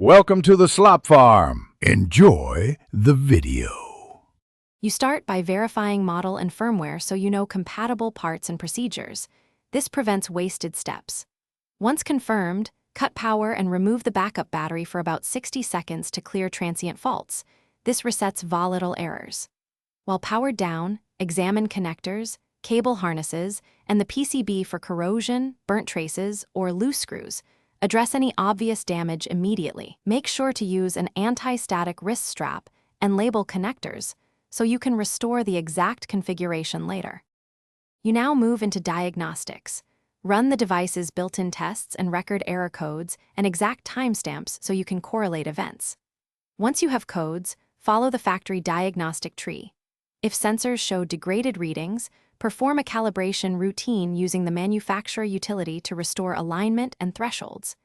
Welcome to the Slop Farm. Enjoy the video. You start by verifying model and firmware so you know compatible parts and procedures. This prevents wasted steps. Once confirmed, cut power and remove the backup battery for about 60 seconds to clear transient faults. This resets volatile errors. While powered down, examine connectors, cable harnesses, and the PCB for corrosion, burnt traces, or loose screws. Address any obvious damage immediately. Make sure to use an anti-static wrist strap and label connectors so you can restore the exact configuration later. You now move into diagnostics. Run the device's built-in tests and record error codes and exact timestamps so you can correlate events. Once you have codes, follow the factory diagnostic tree. If sensors show degraded readings, perform a calibration routine using the manufacturer utility to restore alignment and thresholds.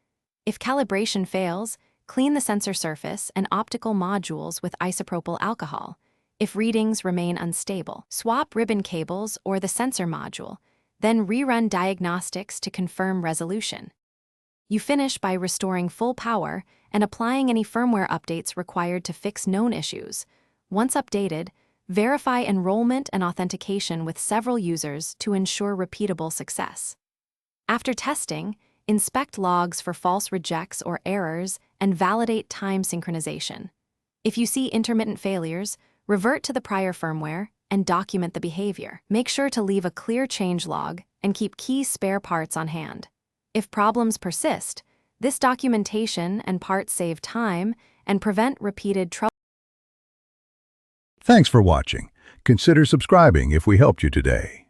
If calibration fails, clean the sensor surface and optical modules with isopropyl alcohol. If readings remain unstable, swap ribbon cables or the sensor module, then rerun diagnostics to confirm resolution. You finish by restoring full power and applying any firmware updates required to fix known issues. Once updated, verify enrollment and authentication with several users to ensure repeatable success. After testing, inspect logs for false rejects or errors and validate time synchronization. If you see intermittent failures, revert to the prior firmware and document the behavior. Make sure to leave a clear change log and keep key spare parts on hand. If problems persist, this documentation and parts save time and prevent repeated trouble. Thanks for watching. Consider subscribing if we helped you today.